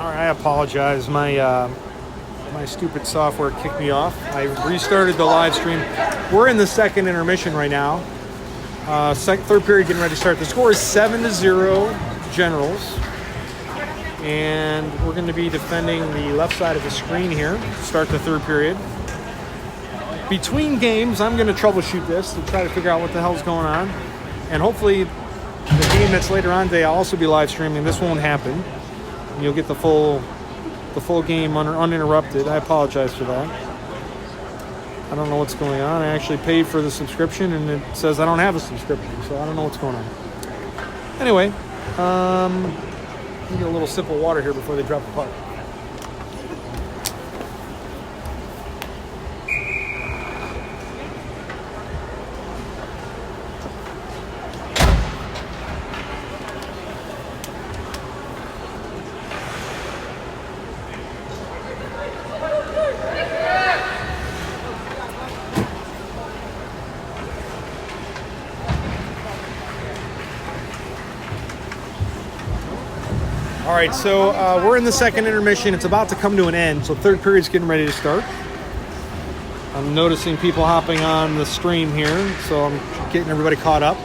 All right, I apologize. My stupid software kicked me off. I restarted the live stream. We're in the second intermission right now. Third period getting ready to start. The score is 7-0 Generals. And we're going to be defending the left side of the screen here to start the third period. Between games, I'm going to troubleshoot this to try to figure out what the hell's going on. And hopefully the game that's later on today, I'll also be live streaming. This won't happen. You'll get the full game uninterrupted. I apologize for that. I don't know what's going on. I actually paid for the subscription, and it says I don't have a subscription, so I don't know what's going on. Anyway, let me get a little sip of water here before they drop the puck. All right, so we're in the second intermission. It's about to come to an end, so third period's getting ready to start. I'm noticing people hopping on the stream here, so I'm getting everybody caught up.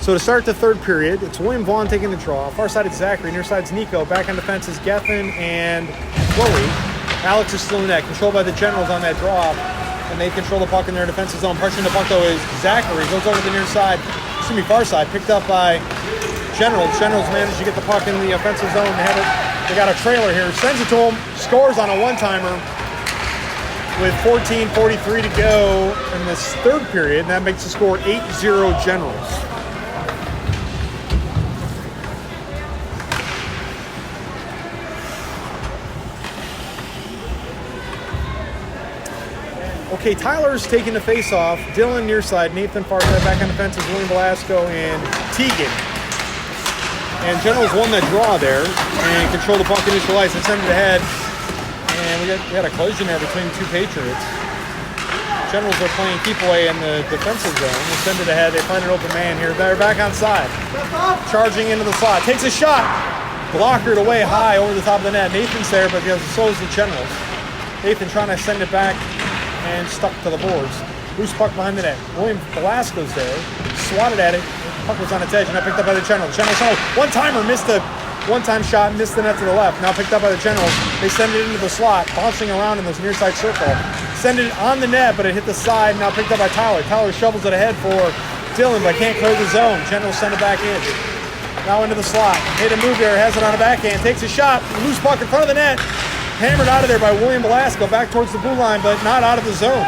So to start the third period, it's William Vaughn taking the draw. Far side is Zachary, near side's Nico. Back on defense is Geffen and Chloe. Alex is still in net, controlled by the Generals on that draw, and they control the puck in their defensive zone. Pushing the puck, though, is Zachary. Goes over the near side, far side, picked up by Generals managed to get the puck in the offensive zone. They got a trailer here. Sends it to him. Scores on a one-timer with 14:43 to go in this third period. And that makes the score 8-0 Generals. Okay, Tyler's taking the face-off. Dylan near side. Nathan far side. Back on defense is William Velasco and Tegan. And Generals won that draw there and control the puck in neutral ice and send it ahead. And we had a collision there between the two Patriots. Generals are playing keep away in the defensive zone. They send it ahead. They find an open man here. They're back on side. Charging into the slot. Takes a shot. Blockered away high over the top of the net. Nathan's there, but so is the Generals. Nathan trying to send it back and stuck to the boards. Loose puck behind the net. William Velasco's there. Swatted at it. Puck was on its edge, and now picked up by the Generals. One-timer missed the one-time shot, missed the net to the left. Now picked up by the Generals. They send it into the slot, bouncing around in this near side circle. Send it on the net, but it hit the side. Now picked up by Tyler. Tyler shovels it ahead for Dylan, but can't clear the zone. Generals send it back in. Now into the slot. Made a move there, has it on a backhand, takes a shot. Loose puck in front of the net. Hammered out of there by William Velasco, back towards the blue line, but not out of the zone.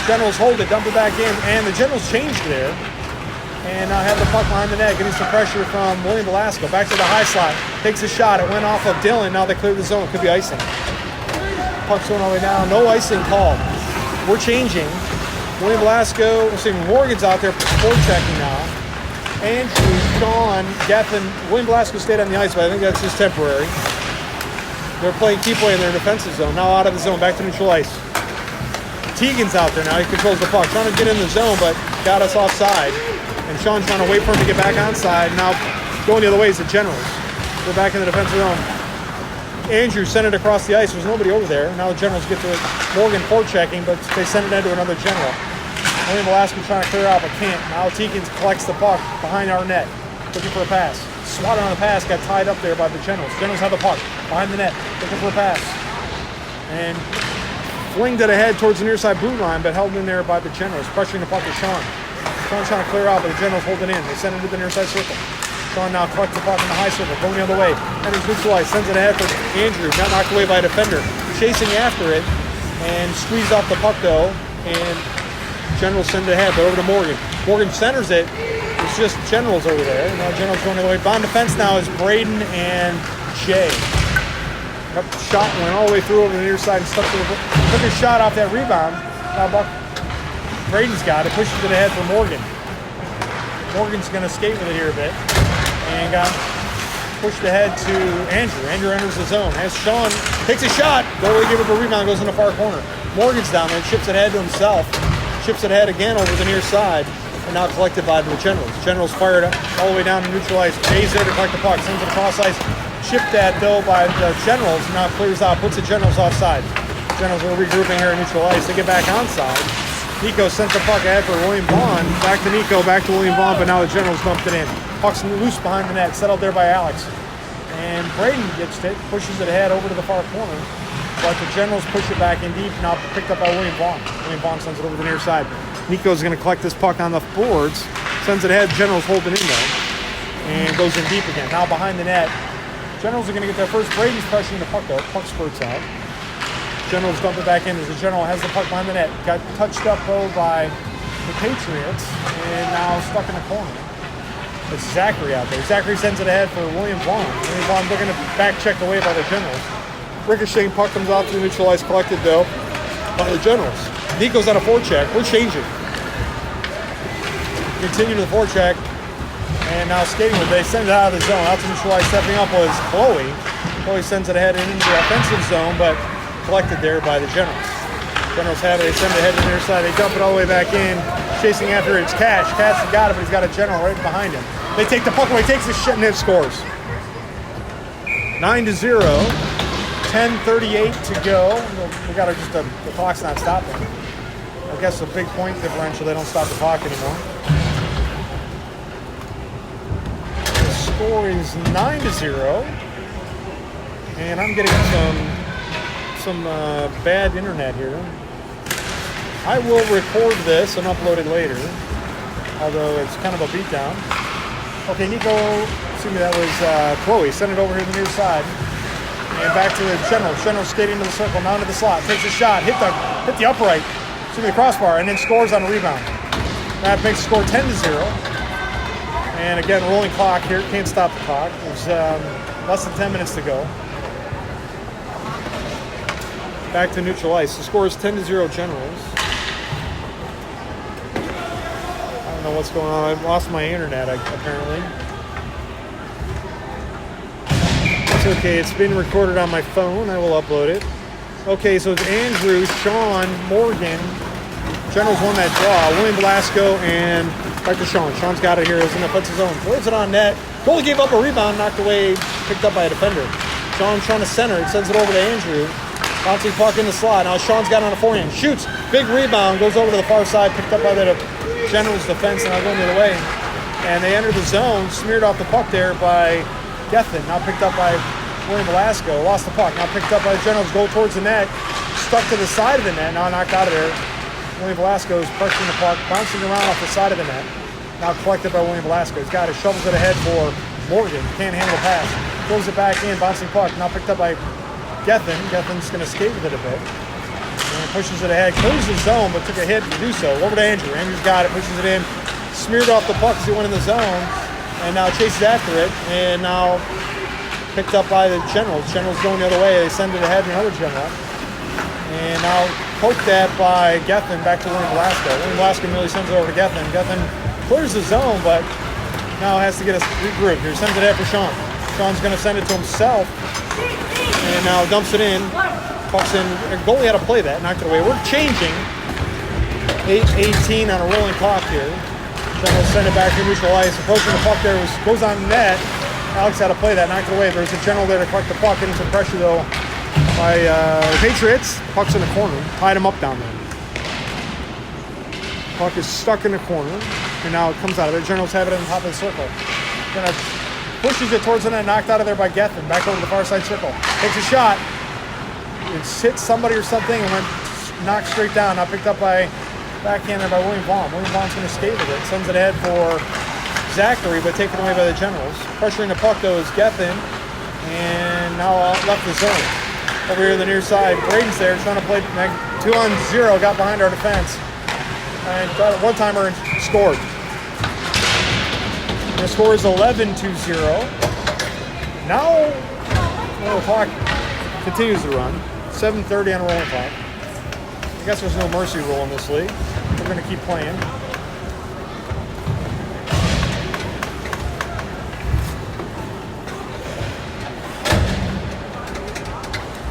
Generals hold it, dump it back in, and the Generals changed there. And now have the puck behind the net, getting some pressure from William Velasco. Back to the high slot. Takes a shot. It went off of Dylan. Now they clear the zone. Could be icing. Puck's going all the way down. No icing called. We're changing. William Velasco, we're seeing Morgan's out there forechecking now. Andrew, Sean, Geffen. William Velasco stayed on the ice, but I think that's just temporary. They're playing keep away in their defensive zone. Now out of the zone. Back to neutral ice. Tegan's out there now. He controls the puck. Trying to get in the zone, but got us offside. And Sean's trying to wait for him to get back onside. Now going the other way is the Generals. They're back in the defensive zone. Andrew sent it across the ice. There's nobody over there. Now the Generals get to it. Morgan forechecking, but they send it into another General. William Velasco trying to clear out, but can't. Now Tegan collects the puck behind our net. Looking for a pass. Swatted on the pass. Got tied up there by the Generals. Generals have the puck behind the net. Looking for a pass. And flinged it ahead towards the near side blue line, but held in there by the Generals. Pressuring the puck to Sean. Sean's trying to clear out, but the Generals hold it in. They send it to the near side circle. Sean now collects the puck in the high circle, going the other way. Enters neutralized, sends it ahead for Andrew. Got knocked away by a defender. Chasing after it, and squeezed off the puck, though. And Generals send it ahead, but over to Morgan. Morgan centers it. It's just Generals over there. Now Generals going the other way. On defense now is Braden and Jay. Shot went all the way through over the near side and stuck to the took a shot off that rebound. Now Braden's got it, pushes it ahead for Morgan. Morgan's going to skate with it here a bit. And got pushed ahead to Andrew. Andrew enters the zone. As Sean takes a shot, goalie give up a rebound, goes in the far corner. Morgan's down there, chips it ahead to himself. Chips it ahead again over the near side. And now collected by the Generals. Generals fired all the way down to neutralize. Jay's there to collect the puck. Sends it across ice Chip that though by the Generals. Now clears out, puts the Generals offside. Generals are regrouping here in neutral ice. They get back onside. Nico sent the puck ahead for William Vaughn. Back to Nico, back to William Vaughn, but now the Generals dumped it in. Puck's loose behind the net, settled there by Alex. And Braden gets it, pushes it ahead over to the far corner. But the Generals push it back in deep, now picked up by William Vaughn. William Vaughn sends it over to the near side. Nico's going to collect this puck on the boards, sends it ahead, Generals hold it in though, and goes in deep again. Now behind the net, Generals are going to get their first. Braden's pressuring the puck though, puck spurts out. Generals dump it back in as the General has the puck behind the net. Got touched up though by the Patriots, and now stuck in the corner. It's Zachary out there. Zachary sends it ahead for William Vaughn. William Vaughn looking to back check away by the Generals. Ricocheting puck comes off to the neutral ice, collected though by the Generals. Nico's on a forecheck. We're changing. Continue to the forecheck, and now skating with it. They send it out of the zone. Out to neutral ice, stepping up was Chloe. Chloe sends it ahead into the offensive zone, but collected there by the Generals. Generals have it. They send it ahead to the near side. They dump it all the way back in. Chasing after it, it's Cash. Cash has got it, but he's got a General right behind him. They take the puck away. Takes the shit and it scores. 9-0. 10:38 to go. We got to just the clock's not stopping. I guess a big point differential. They don't stop the clock anymore. The score is 9-0, and I'm getting some bad internet here. I will record this and upload it later, although it's kind of a beatdown. Okay, Nico, excuse me, that was Chloe. Send it over here to the near side. And back to the General. General skating to the circle, now into the slot. Takes a shot, hit the upright, excuse me, the crossbar, and then scores on a rebound. That makes the score 10-0. And again, rolling clock here. Can't stop the clock. There's less than 10 minutes to go. Back to neutral ice. The score is 10-0 Generals. I don't know what's going on. I've lost my internet, apparently. It's okay. It's been recorded on my phone. I will upload it. Okay, so it's Andrew, Sean, Morgan. Generals won that draw. William Velasco and back to Sean. Sean's got it here. It's in the offensive zone. Throws it on net. Goalie gave up a rebound, knocked away, picked up by a defender. Sean trying to center it. Sends it over to Andrew. Bouncing puck in the slot. Now Sean's got it on a forehand. Shoots. Big rebound. Goes over to the far side. Picked up by the Generals defense and now going the other way. And they enter the zone. Smeared off the puck there by Gethin. Now picked up by William Velasco. Lost the puck. Now picked up by the Generals. Go towards the net. Stuck to the side of the net. Now knocked out of there. William Velasco is pressuring the puck. Bouncing around off the side of the net. Now collected by William Velasco. He's got it. Shovels it ahead for Morgan. Can't handle the pass. Throws it back in. Bouncing puck. Now picked up by Gethin. Gethin's going to skate with it a bit. And pushes it ahead. Clears the zone, but took a hit to do so. Over to Andrew. Andrew's got it. Pushes it in. Smeared off the puck as he went in the zone. And now chases after it. And now picked up by the Generals. Generals going the other way. They send it ahead to another General. And now poked at by Gethin back to William Velasco. William Velasco really sends it over to Gethin. Gethin clears the zone, but now has to get us regrouped. Here sends it ahead for Sean. Sean's going to send it to himself. And now dumps it in. Pucks in. Goalie had to play that. Knocked it away. We're changing. 8:18 on a rolling clock here. Generals send it back to neutral ice. Approaching the puck there goes on net. Alex had to play that. Knocked it away. There's a General there to collect the puck. Getting some pressure though by the Patriots. Puck's in the corner. Tied him up down there. Puck is stuck in the corner. And now it comes out of there. Generals have it on top of the circle. Gonna pushes it towards the net. Knocked out of there by Gethin. Back over to the far side circle. Takes a shot. It hit somebody or something and went knocked straight down. Now picked up by backhander by William Vaughn. William Vaughn's going to skate with it. Sends it ahead for Zachary, but taken away by the Generals. Pressuring the puck though is Gethin. And now left the zone. Over here on the near side, Braden's there trying to play 2-on-0, got behind our defense. And got a one-timer and scored. The score is 11-0. Now, the clock continues to run. 7:30 on a rolling clock. I guess there's no mercy rule in this league. We're going to keep playing.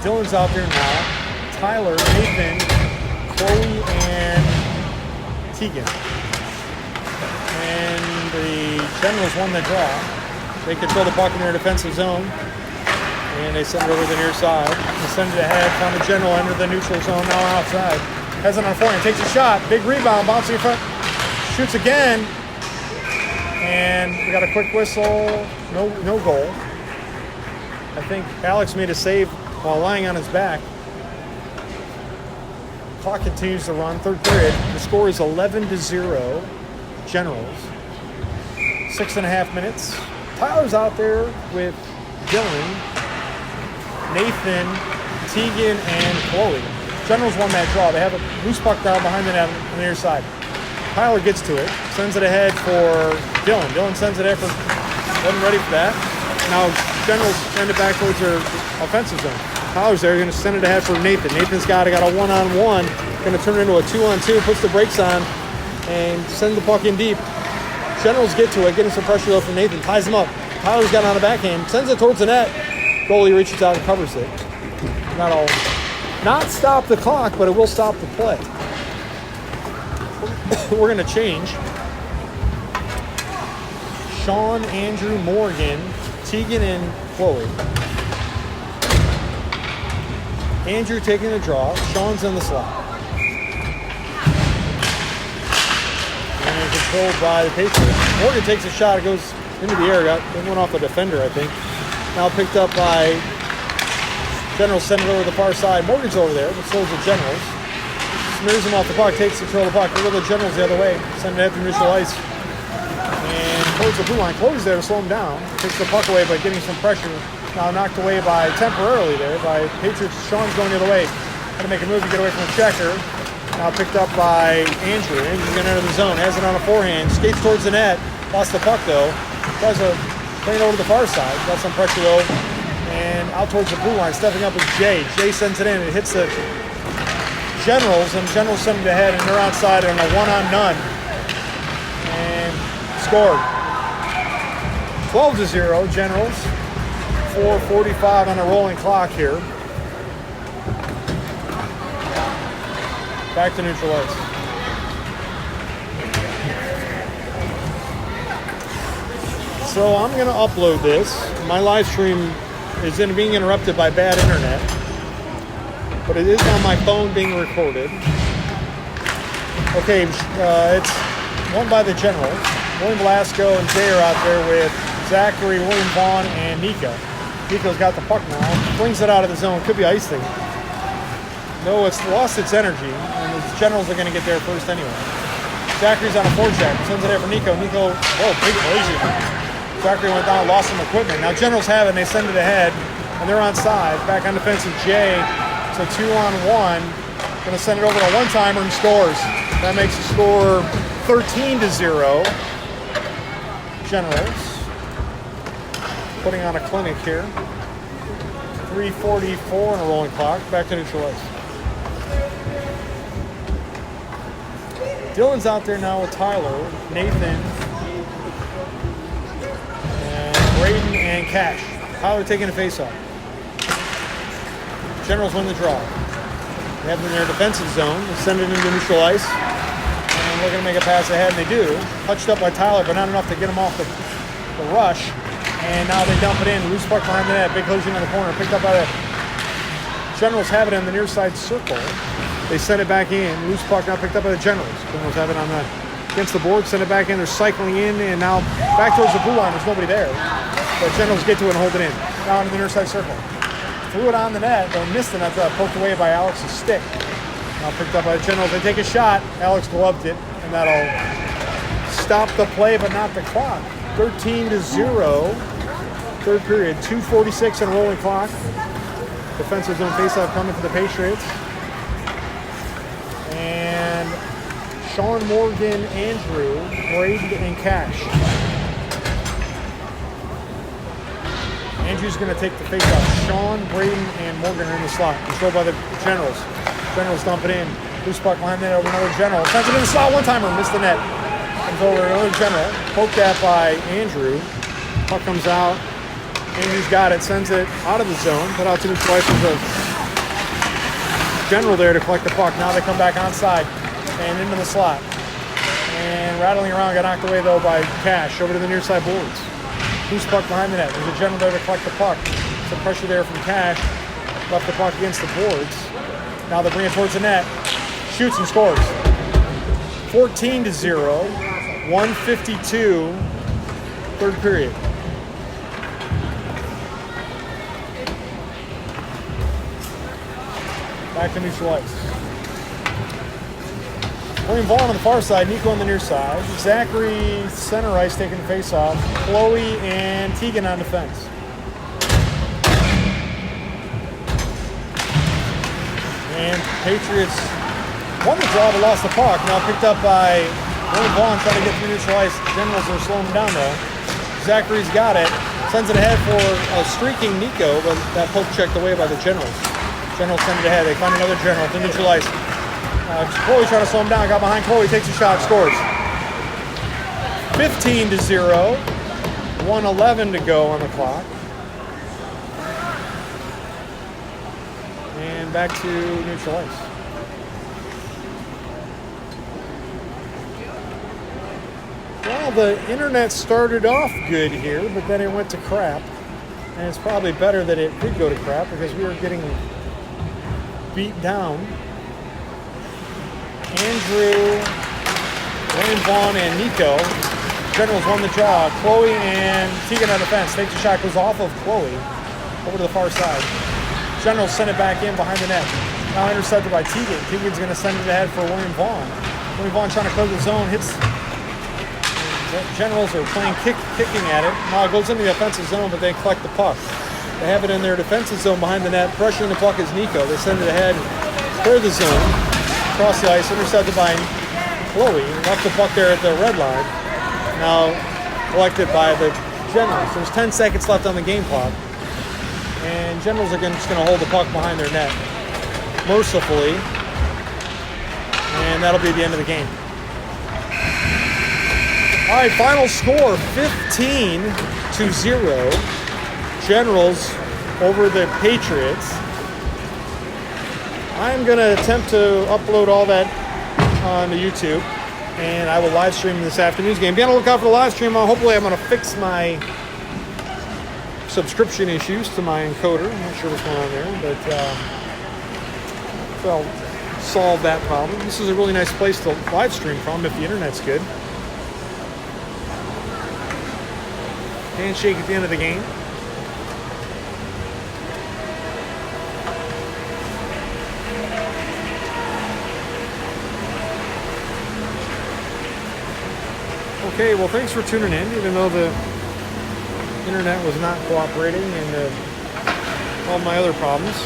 Dylan's out there now. Tyler, Nathan, Chloe, and Tegan. And the Generals won the draw. They control the puck in their defensive zone. And they send it over to the near side. They send it ahead. Found the general, enter the neutral zone, now outside. Has it on forehand, takes a shot. Big rebound, bouncing in front. Shoots again. And we got a quick whistle. No goal. I think Alex made a save while lying on his back. Clock continues to run, third period. The score is 11-0, Generals. 6.5 minutes. Tyler's out there with Dylan, Nathan, Tegan, and Chloe. Generals won that draw. They have a loose puck down behind the net on the near side. Tyler gets to it, sends it ahead for Dylan. Dylan sends it ahead for, wasn't ready for that. Now Generals send it back towards their offensive zone. Tyler's there, going to send it ahead for Nathan. Nathan's got a one-on-one, going to turn it into a 2-on-2, puts the brakes on, and sends the puck in deep. Generals get to it, getting some pressure though from Nathan, ties him up. Tyler's got it on a backhand, sends it towards the net. Goalie reaches out and covers it. That'll not stop the clock, but it will stop the play. We're going to change. Sean, Andrew, Morgan, Tegan, and Chloe. Andrew taking the draw. Sean's in the slot. And controlled by the Patriots. Morgan takes a shot. It goes into the air. It went off a defender, I think. Now picked up by Generals, sent it over the far side. Morgan's over there, but so is the Generals. Smears him off the puck, takes control of the puck. They go the Generals the other way. Send it through neutral ice. And towards the blue line. Chloe's there to slow him down. Takes the puck away by getting some pressure. Now knocked away by, temporarily there, by Patriots. Sean's going the other way. Going to make a move to get away from the checker. Now picked up by Andrew. Andrew's going to enter the zone. Has it on a forehand. Skates towards the net. Lost the puck though. Tries to play it over to the far side. Got some pressure though. And out towards the blue line. Stepping up is Jay. Jay sends it in. It hits the Generals. And Generals send it ahead. And they're outside on a one-on-none. And scored. 12-0 Generals. 4:45 on a rolling clock here. Back to neutral ice. So I'm going to upload this. My live stream is being interrupted by bad internet, but it is on my phone being recorded. Okay, it's won by the Generals. William Velasco and Jay are out there with Zachary, William Vaughn, and Nico. Nico's got the puck now, flings it out of the zone, could be icing. No, it's lost its energy, and the Generals are going to get there first anyway. Zachary's on a forecheck, sends it there for Nico. Nico, big collision. Zachary went down, lost some equipment. Now Generals have it, and they send it ahead, and they're onside. Back on defensive Jay, so 2-on-1. Going to send it over to a one-timer and scores. That makes the score 13-0. Generals. Putting on a clinic here. 3:44 on a rolling clock. Back to neutral ice. Dylan's out there now with Tyler, Nathan, and Braden and Cash. Tyler taking a face-off. Generals win the draw. They have them in their defensive zone. They send it into neutral ice. And they're going to make a pass ahead, and they do. Touched up by Tyler, but not enough to get him off the rush. And now they dump it in. Loose puck behind the net. Big collision in the corner. Picked up by the Generals. Have it in the near side circle. They send it back in. Loose puck now picked up by the Generals. Generals have it on the against the board. Send it back in. They're cycling in. And now back towards the blue line. There's nobody there. But Generals get to it and hold it in. Now into the near side circle. Threw it on the net. They missed the net. Poked away by Alex's stick. Now picked up by the Generals. They take a shot. Alex gloved it. And that'll stop the play but not the clock. 13-0. Third period, 2:46 on a rolling clock. Defensive zone faceoff coming for the Patriots. And Sean, Morgan, Andrew, Braden, and Cash. Andrew's going to take the faceoff. Sean, Braden, and Morgan are in the slot. Controlled by the Generals. Generals dump it in. Loose puck behind the net over another General. Sends it in the slot. One-timer, missed the net. Comes over another General. Poked at by Andrew. Puck comes out. Andrew's got it, sends it out of the zone, put out to the twice with the General there to collect the puck. Now they come back onside and into the slot. And rattling around, got knocked away though by Cash over to the near side boards. Loose puck behind the net. There's a General there to collect the puck. some pressure there from Cash. Left the puck against the boards. Now they bring it towards the net. Shoots and scores. 14-0. 1:52. Third period. Back to neutral ice. William Vaughn on the far side, Nico on the near side. Zachary center ice taking the face off. Chloe and Tegan on defense. And Patriots won the draw but lost the puck. Now picked up by William Vaughn trying to get through neutral ice. Generals are slowing him down though. Zachary's got it. Sends it ahead for a streaking Nico, but that poke checked away by the Generals. Generals send it ahead. They find another General to neutral ice. Chloe trying to slow him down. Got behind Chloe. Takes a shot. Scores. 15-0. 1:11 to go on the clock. And back to neutral ice. Well, the internet started off good here, but then it went to crap. And it's probably better that it did go to crap because we were getting beat down. Andrew, William Vaughn, and Nico. Generals won the draw. Chloe and Tegan on defense. Takes a shot, goes off of Chloe over to the far side. Generals send it back in behind the net. Now intercepted by Tegan. Tegan's going to send it ahead for William Vaughn. William Vaughn trying to close the zone. Hits. Generals are playing kicking at it. Now it goes into the offensive zone, but they collect the puck. They have it in their defensive zone behind the net. Pressuring the puck is Nico. They send it ahead, clear the zone, across the ice, intercepted by Chloe. Left the puck there at the red line. Now collected by the Generals. There's 10 seconds left on the game clock. And Generals are just going to hold the puck behind their net, mercifully. And that'll be the end of the game. All right, final score, 15-0. Generals over the Patriots. I'm going to attempt to upload all that on the YouTube, and I will live stream this afternoon's game. Be on the lookout for the live stream. Hopefully I'm going to fix my subscription issues to my encoder. I'm not sure what's going on there, but I'll solve that problem. This is a really nice place to live stream from if the internet's good. Handshake at the end of the game. Okay, well, thanks for tuning in, even though the internet was not cooperating and all my other problems.